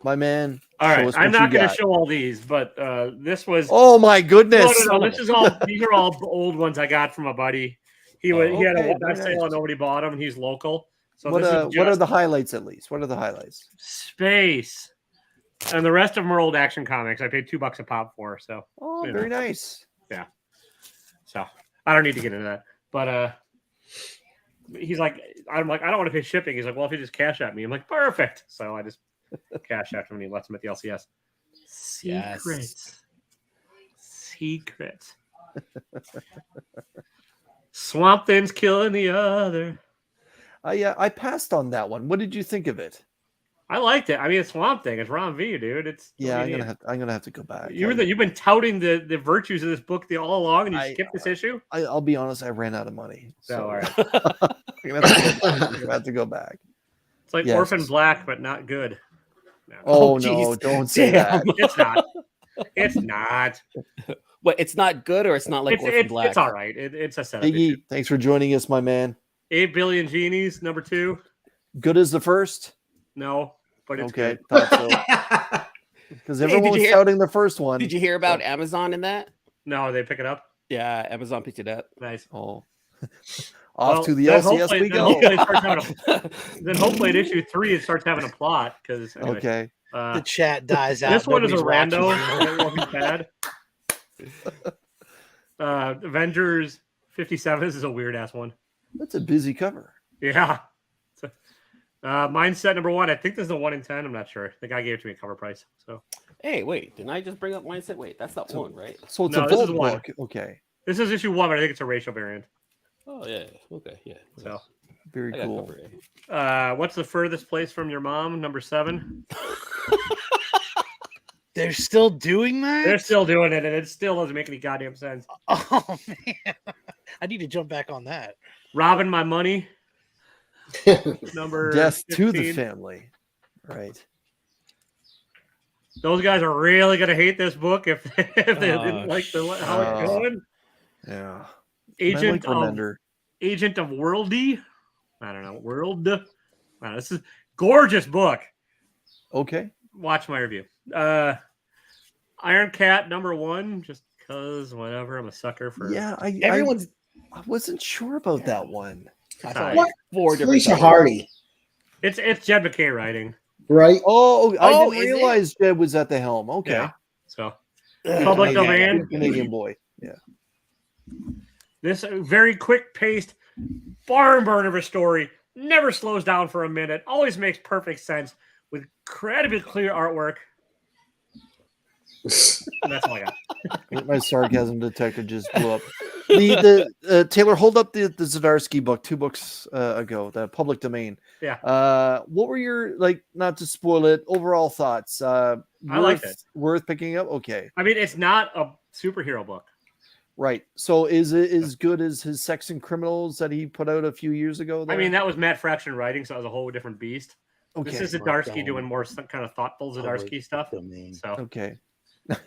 my man. All right, I'm not going to show all these, but this was. Oh my goodness! No. This is all. These are all old ones I got from a buddy. He had a one sale and nobody bought them. And he's local. So what are the highlights? At least, what are the highlights? Space, and the rest of them are old Action Comics. I paid $2 a pop for. So. Very nice. Yeah. So I don't need to get into that, but he's like, I'm like, I don't want to pay shipping. He's like, well, if you just cash at me, I'm like, perfect. So I just cash after him and he lets him at the LCS. Secrets. Secrets. Swamp Thing's killing the other. I passed on that one. What did you think of it? I liked it. I mean, it's Swamp Thing. It's Ron V, dude. I'm gonna have to go back. You've been touting the virtues of this book all along, and you skipped this issue. I'll be honest. I ran out of money. So all right. I'm gonna have to go back. It's like Orphan Black, but not good. No. No! Don't say that. It's not. It's not. What? It's not good, or it's not like Orphan Black. It's all right. It's a setup. Iggy, thanks for joining us, my man. 8 Billion Genies, number 2. Good as the first. No, but it's okay. Good. Because everyone was shouting the first one. Did you hear about Amazon in that? No, they pick it up. Yeah, Amazon picked it up. Nice. Oh. Off to the LCS we go. Then hopefully at issue 3 it starts having a plot. Anyway, okay. The chat dies out. This one is a rando. It wasn't bad. Avengers 57. This is a weird ass one. That's a busy cover. Yeah. Mindset number 1. I think this is a 1 in 10. I'm not sure. The guy gave it to me at cover price. So. Hey, wait! Didn't I just bring up Mindset? Wait, that's not one, right? So it's a bold book. Okay. This is issue 1, but I think it's a racial variant. Oh yeah. Okay. Yeah. So. Very cool. What's the furthest place from your mom? Number 7. They're still doing that? They're still doing it, and it still doesn't make any goddamn sense. Oh, man. I need to jump back on that. Robbing My Money. Number Death 15. to the Family. Right. Those guys are really going to hate this book if they didn't like how it's going. Yeah. Agent of Worldy. I don't know. World. I don't know. This is a gorgeous book. Okay. Watch my review. Iron Cat number 1, just because whatever. I'm a sucker for. Yeah, I wasn't sure about that one. I thought like 4 different. Felicia Hardy. It's Jed McKay writing. Right. I didn't realize Jed was at the helm. Okay. Yeah. So public domain. Canadian boy. Yeah. This very quick paced barn burner of a story never slows down for a minute. Always makes perfect sense with incredibly clear artwork. And that's all I got. My sarcasm detector just blew up. The Taylor, hold up the Zdarsky book 2 books ago, the public domain. Yeah. What were your, not to spoil it, overall thoughts? I liked it. Worth picking up? Okay. I mean, it's not a superhero book. Right. So is it as good as his Sex and Criminals that he put out a few years ago? I mean, that was Matt Fraction writing, so that was a whole different beast. Okay. This is Zdarsky doing more kind of thoughtful Zdarsky stuff. So. Okay.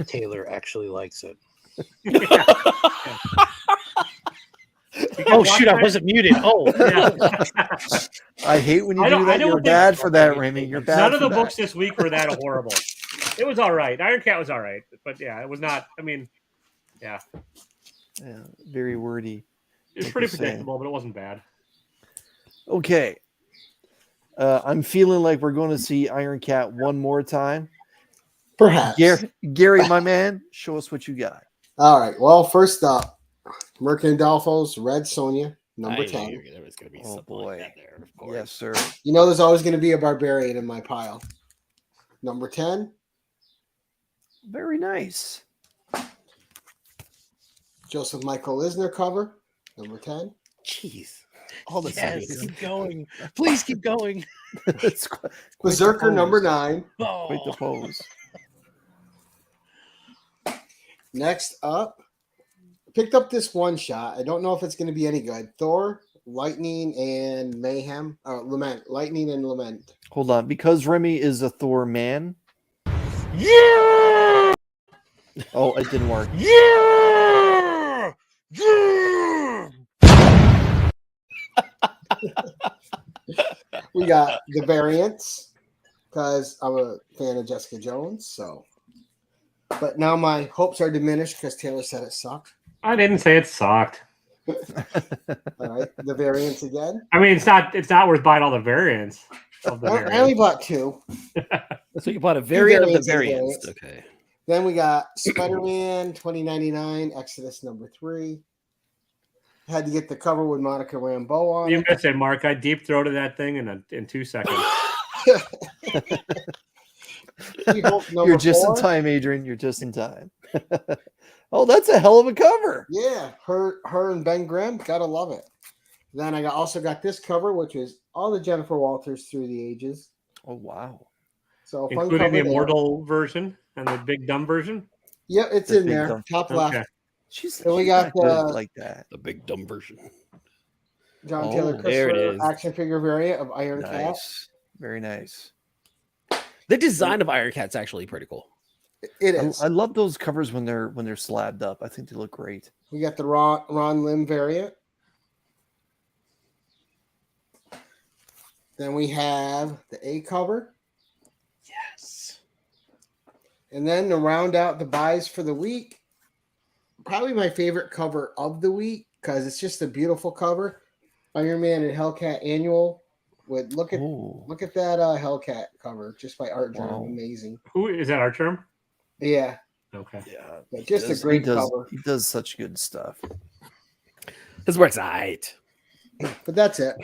Taylor actually likes it. Yeah. Oh shoot! I wasn't muted. Oh, yeah. I hate when you do that. You're bad for that, Remy. You're bad. None of the books this week were that horrible. It was all right. Iron Cat was all right, but yeah, it was not. I mean, yeah. Yeah, very wordy. It's pretty predictable, but it wasn't bad. Okay. I'm feeling like we're going to see Iron Cat one more time. Perhaps. Gary, my man, show us what you got. All right. Well, first up, Mercandolfo's Red Sonja, number 10. There was going to be something like that there, of course. Yes, sir. You know there's always going to be a barbarian in my pile. Number 10. Very nice. Joseph Michael Eisner cover, number 10. Jeez. All the keep going. Please keep going. Berserker, number 9. Oh. Quite the pose. Next up, picked up this one shot. I don't know if it's going to be any good. Thor, Lightning, and Mayhem. Lament. Lightning and Lament. Hold on. Because Remy is a Thor man, Yeah. Oh, it didn't work. Yeah. Yeah. We got the variants because I'm a fan of Jessica Jones. So, but now my hopes are diminished because Taylor said it sucked. I didn't say it sucked. All right, the variants again. I mean, it's not worth buying all the variants. Of the I only bought 2. So you bought a variant of the variants. Okay. Then we got Spider-Man 2099, Exodus #3. Had to get the cover with Monica Rambeau on You it. could say, Mark, I deep throated that thing in 2 seconds. You're just 4. In time, Adrian. You're just in time. Oh, that's a hell of a cover. Yeah, her and Ben Grimm, gotta love it. Then I also got this cover, which is all the Jennifer Walters through the ages. Oh wow! So including the immortal version and the big dumb version. Yep, it's in there, top left. Okay. She's we got like that. The big dumb version. John Taylor Christopher action figure variant of Iron Cat. Very nice. The design of Iron Cat's actually pretty cool. It is. I love those covers when they're slabbed up. I think they look great. We got the Ron Lim variant. Then we have the A cover. Yes. And then to round out the buys for the week, probably my favorite cover of the week because it's just a beautiful cover. Iron Man and Hellcat Annual. Look at that Hellcat cover just by Art Germ. Amazing. Who is that? Art Germ? Yeah. Okay. Yeah. But just a great cover. He does such good stuff. His work's alright. But that's it.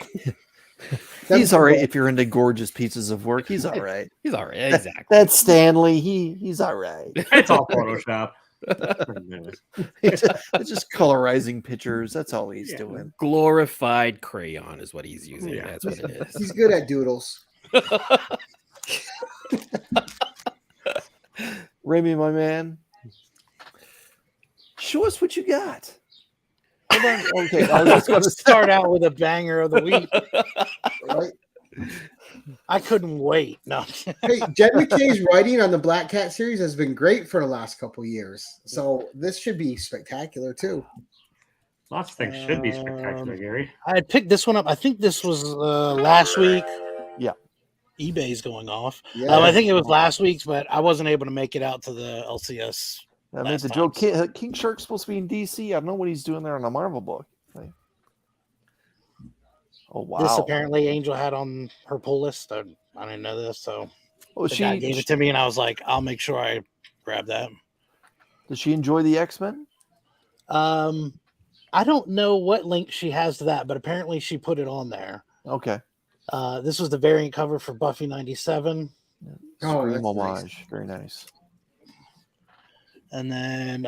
He's all right if you're into gorgeous pieces of work. He's all right. He's all right. Exactly. That's Stanley. He's all right. It's all Photoshop. It's just colorizing pictures. That's all he's doing. Glorified crayon is what he's using. Yeah. That's what it is. He's good at doodles. Remy, my man, show us what you got. Hold on. Okay, I was just going to start out with a banger of the week. Right? I couldn't wait. No. Hey, Jed McKay's writing on the Black Cat series has been great for the last couple of years, so this should be spectacular too. Lots of things should be spectacular, Gary. I had picked this one up. I think this was last week. Yeah. eBay's going off. Yeah. I think it was last week's, but I wasn't able to make it out to the LCS. I mean, the Joe King Shark's supposed to be in DC. I don't know what he's doing there on a Marvel book. Oh wow! This apparently Angel had on her pull list. I didn't know this, so she gave it to me, and I was like, I'll make sure I grab that. Does she enjoy the X-Men? I don't know what link she has to that, but apparently she put it on there. Okay. This was the variant cover for Buffy 97. Scream homage. Nice. Very nice. And then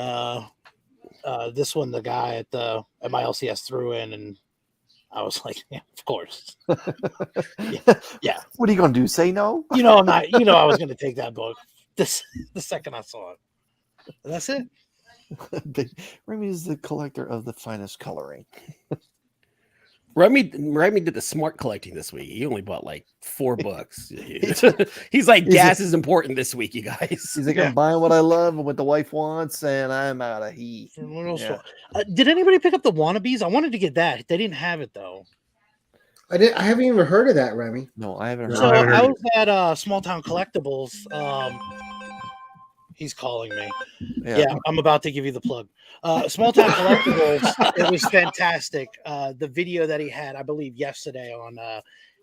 this one, the guy at my LCS threw in, and I was like, yeah, of course. yeah. What are you gonna do? Say no? I'm not. I was gonna take that book the second I saw it. And that's it. Remy is the collector of the finest coloring. Remy did the smart collecting this week. He only bought like 4 books. He's like, gas is important this week, you guys. He's like, I'm buying what I love and what the wife wants, and I'm out of heat. Yeah. Did anybody pick up the Wannabes? I wanted to get that. They didn't have it though. I haven't even heard of that, Remy. No, I haven't heard. So I was at Small Town Collectibles. He's calling me. Yeah, I'm about to give you the plug. Small Town Collectibles, it was fantastic. The video that he had, I believe, yesterday on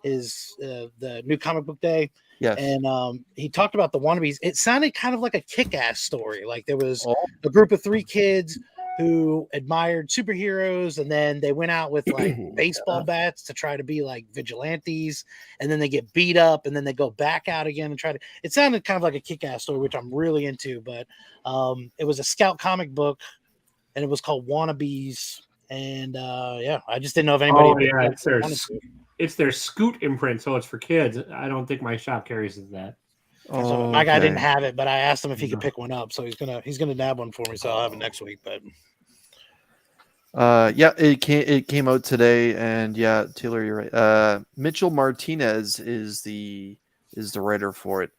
the new comic book day. Yes. And he talked about the Wannabes. It sounded kind of like a kick-ass story. Like there was a group of 3 kids who admired superheroes, and then they went out with like baseball bats to try to be like vigilantes, and then they get beat up, and then they go back out again and try to. It sounded kind of like a kick-ass story, which I'm really into. But it was a Scout comic book, and it was called Wannabes. And I just didn't know if anybody. Oh yeah, it's their Scoot imprint, so it's for kids. I don't think my shop carries that. So my guy didn't have it, but I asked him if he could pick one up, so he's gonna nab one for me, so I'll have it next week. But it came out today, and yeah, Taylor, you're right. Mitchell Martinez is the writer for it.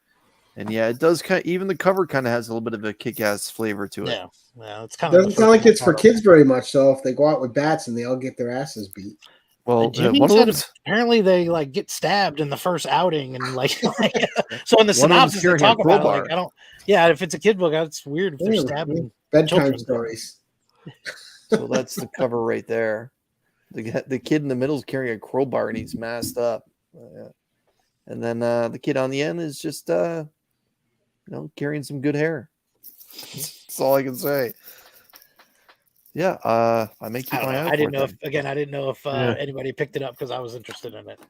And yeah, it does even the cover kind of has a little bit of a kick-ass flavor to it. Yeah, well, it's kind Doesn't sound like it's for kids very much. So if they go out with bats and they all get their asses beat. Well, Jimmy one said of them apparently they like get stabbed in the first outing, and like so in the synopsis they talk about it, like I don't. Yeah, if it's a kid book, that's weird if they're stabbing bedtime stories. So that's the cover right there. The kid in the middle is carrying a crowbar and he's masked up. And then the kid on the end is just carrying some good hair. That's all I can say. Yeah, I may keep my eye out. I didn't know if anybody picked it up because I was interested in it.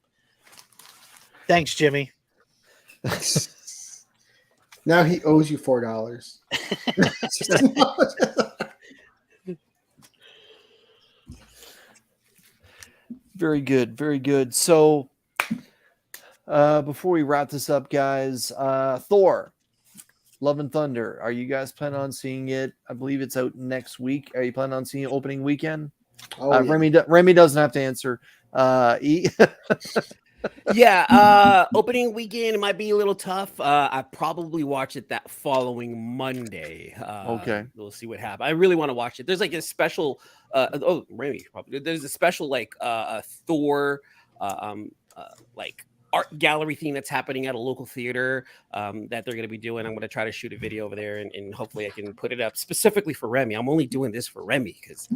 Thanks, Jimmy. Now he owes you $4. Very good, very good. So before we wrap this up, guys, Thor, Love and Thunder. Are you guys planning on seeing it? I believe it's out next week. Are you planning on seeing it opening weekend? Oh, yeah. Remy doesn't have to answer. Opening weekend it might be a little tough. I probably watch it that following Monday. Okay, we'll see what happens. I really want to watch it. There's like a special. Remy probably. There's a special like Thor, like art gallery thing that's happening at a local theater that they're going to be doing. I'm going to try to shoot a video over there and hopefully I can put it up specifically for Remy. I'm only doing this for Remy because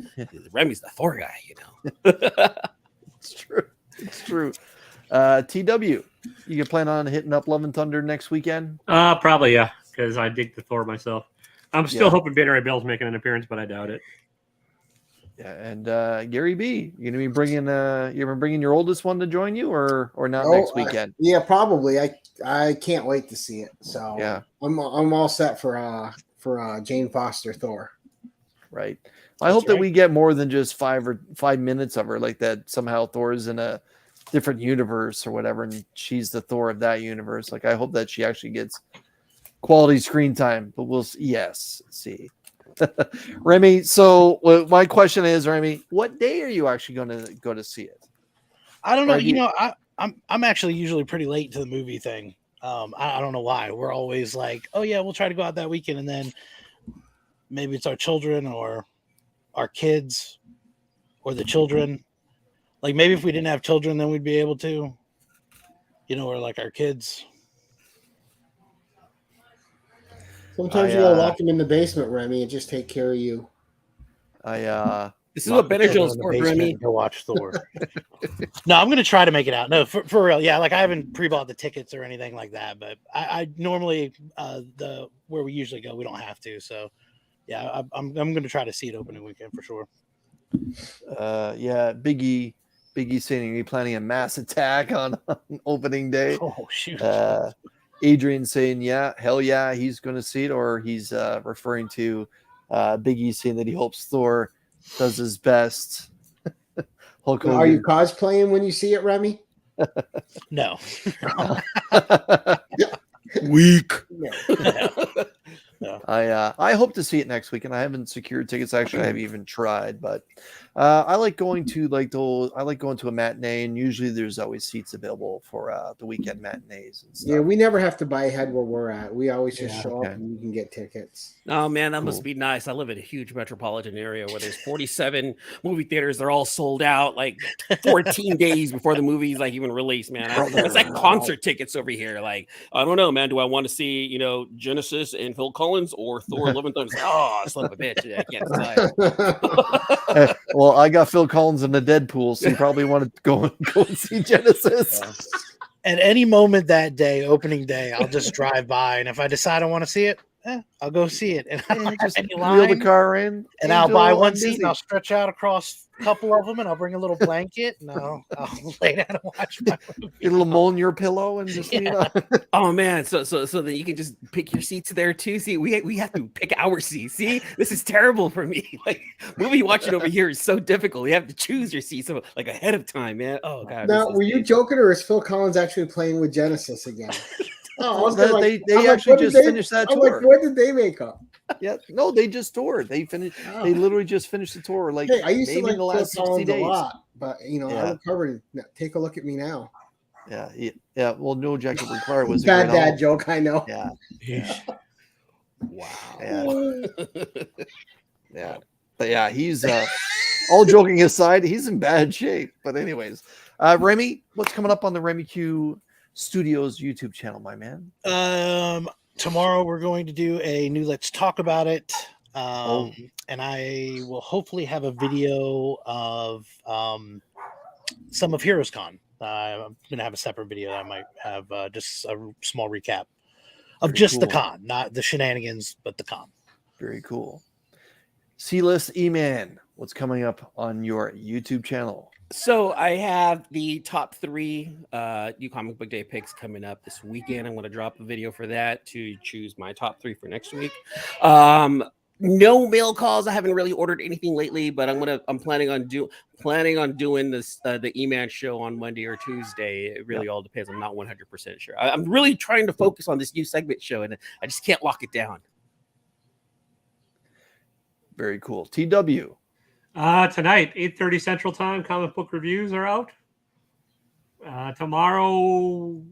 Remy's the Thor guy, you know. It's true. It's true. TW, you can plan on hitting up Love and Thunder next weekend? Probably, yeah, because I dig the Thor myself. I'm still hoping Beta Ray Bill's making an appearance, but I doubt it. Yeah, and Gary B, you gonna be bringing bringing your oldest one to join you, or not next weekend? Yeah, probably. I can't wait to see it. So yeah, I'm all set for Jane Foster Thor. Right. I hope that we get more than just 5 minutes of her, like that somehow Thor's in a different universe or whatever, and she's the Thor of that universe. Like I hope that she actually gets quality screen time. But we'll see. Remy, so my question is, Remy, what day are you actually going to go to see it? I don't know. I'm actually usually pretty late to the movie thing. I don't know why. We're always like, oh yeah, we'll try to go out that weekend, and then maybe it's our children or our kids or the children. Like maybe if we didn't have children, then we'd be able to, or like our kids. Sometimes you gotta lock them in the basement, Remy, and just take care of you. This is what Benadryl's for, Remy. Go watch Thor. No, I'm gonna try to make it out. No, for real. Yeah, like I haven't pre-bought the tickets or anything like that, but I normally where we usually go, we don't have to. So yeah, I'm gonna try to see it opening weekend for sure. Yeah, Biggie saying, are you planning a mass attack on opening day? Oh shoot. Adrian saying, yeah, hell yeah, he's going to see it, or he's referring to Biggie saying that he hopes Thor does his best. Hulk Hogan. Are you cosplaying when you see it, Remy? No. Weak. No. I hope to see it next week, and I haven't secured tickets. Actually, I haven't even tried, but I like going to a matinee, and usually there's always seats available for the weekend matinees and stuff. Yeah, we never have to buy ahead where we're at. We always just show up and you can get tickets. Oh man, that must be nice. I live in a huge metropolitan area where there's 47 movie theaters. They're all sold out like 14 days before the movie's like even released. Man, it's like concert tickets over here. Like I don't know, man. Do I want to see Genesis and Phil Collins or Thor: Love and Thunder? Oh, son of a bitch! I can't decide. Well, I got Phil Collins in the Deadpool, so you probably want to go and see Genesis. At any moment that day, opening day, I'll just drive by, and if I decide I want to see it, I'll go see it. And I'll just wheel the car in, and I'll buy one seat, and I'll stretch out across a couple of them, and I'll bring a little blanket, and I'll lay down and watch my movie. Get a little mole in your pillow, and just Oh man, so that you can just pick your seats there too. See, we have to pick our seats. See, this is terrible for me. Like movie watching over here is so difficult. You have to choose your seats like ahead of time, man. Oh god. Now, were you joking, or is Phil Collins actually playing with Genesis again? They actually just finished that tour. Like, what did they make up? Yeah, no, they just toured. They finished. They literally just finished the tour. Like I used to like the last Phil 60 days. a lot, but I recovered. Take a look at me now. Yeah. Well, no Jacket Clark was a Bad great dad album. joke, I know. Yeah. Wow. Yeah. But yeah, he's all joking aside, he's in bad shape. But anyways, Remy, what's coming up on the Remy Q Studios YouTube channel, my man? Tomorrow we're going to do a new Let's Talk About It. Oh. And I will hopefully have a video of some of Heroes Con. I'm going to have a separate video. I might have just a small recap of Very the cool. con, not the shenanigans, but the con. Very cool. C-List E-Man, what's coming up on your YouTube channel? So I have the top 3 new comic book day picks coming up this weekend. I'm going to drop a video for that to choose my top 3 for next week. No mail calls. I haven't really ordered anything lately, but I'm planning on doing this the E-Man show on Monday or Tuesday. It really all depends. I'm not 100% sure. I'm really trying to focus on this new segment show, and I just can't lock it down. Very cool. TW. Tonight, 8:30 Central Time, comic book reviews are out. Tomorrow,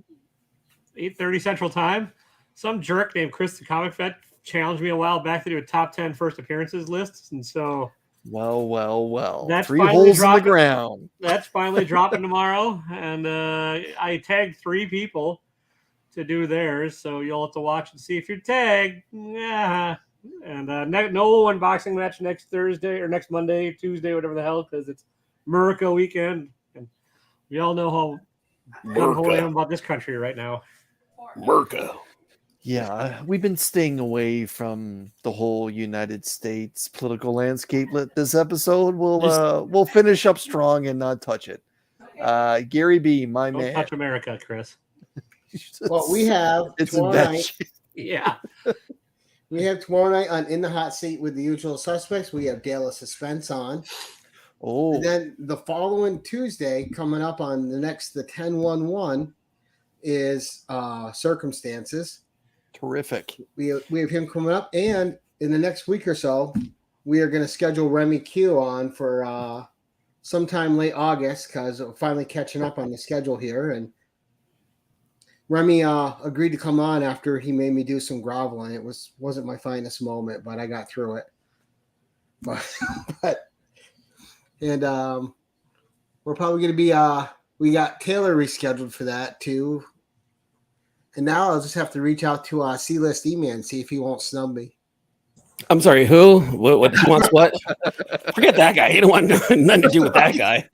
8:30 Central Time, some jerk named Chris the Comic Vet challenged me a while back to do a top 10 first appearances list, and so well, that's 3 holes in the ground. That's finally dropping tomorrow, and I tagged 3 people to do theirs, so you'll have to watch and see if you're tagged. Yeah. And no unboxing match next Thursday or next Monday, Tuesday, whatever the hell, because it's America weekend, and we all know how gung-ho I am about this country right now. America. Yeah, we've been staying away from the whole United States political landscape. This episode we'll finish up strong and not touch it. Gary B, my Don't man. touch America, Chris. Well, we have it's tomorrow in bad night. shape. Yeah. We have tomorrow night on In the Hot Seat with the Usual Suspects. We have Dale of Suspense on. Oh. And then the following Tuesday, coming up on the 10-1-1, is Circumstances. Terrific. We have him coming up. And in the next week or so, we are going to schedule Remy Q on for sometime late August, because we're finally catching up on the schedule here. And Remy agreed to come on after he made me do some groveling. It wasn't my finest moment, but I got through it. But we're probably going to be we got Taylor rescheduled for that too. And now I'll just have to reach out to C-List E-Man and see if he won't snub me. I'm sorry, who? What he wants what? Forget that guy. He don't want nothing to do with that guy.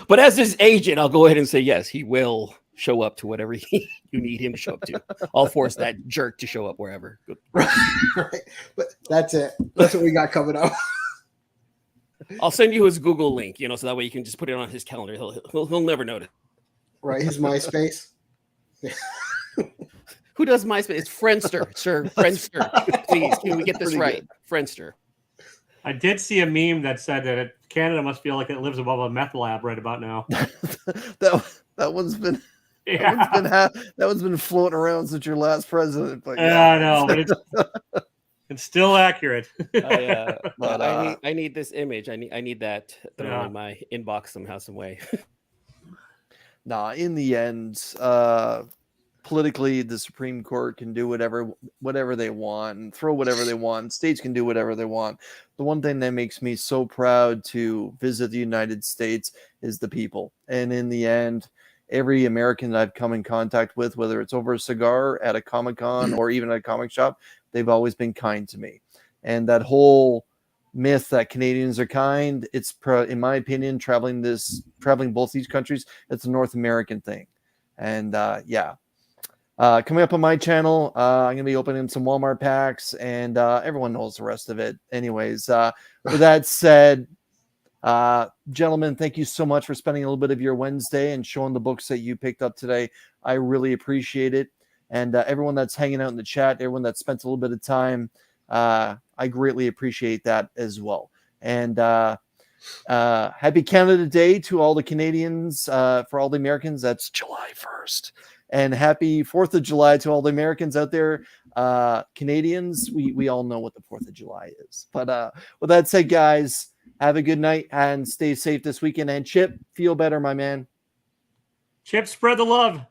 But as his agent, I'll go ahead and say yes, he will show up to whatever you need him to show up to. I'll force that jerk to show up wherever. Right. But that's it. That's what we got coming up. I'll send you his Google link, so that way you can just put it on his calendar. He'll never notice. Right, his MySpace. Who does MySpace? It's Friendster, sir. Friendster. Please, can we get this right? Friendster. I did see a meme that said that Canada must feel like it lives above a meth lab right about now. that one's been that one's been floating around since your last president. But I know, but it's still accurate. I need this image. I need that thrown in my inbox somehow, some way. Nah, in the end, politically, the Supreme Court can do whatever they want and throw whatever they want. States can do whatever they want. The one thing that makes me so proud to visit the United States is the people. And in the end, every American that I've come in contact with, whether it's over a cigar at a Comic-Con or even at a comic shop, they've always been kind to me. And that whole myth that Canadians are kind, it's in my opinion, traveling both these countries, it's a North American thing. And coming up on my channel, I'm gonna be opening some Walmart packs, and everyone knows the rest of it. Anyways, with that said, gentlemen, thank you so much for spending a little bit of your Wednesday and showing the books that you picked up today. I really appreciate it. And everyone that's hanging out in the chat, everyone that spent a little bit of time, I greatly appreciate that as well. And happy Canada Day to all the Canadians, for all the Americans. That's July 1st. And happy 4th of July to all the Americans out there. Canadians, we all know what the 4th of July is. But with that said, guys, have a good night and stay safe this weekend. And Chip, feel better, my man. Chip, spread the love.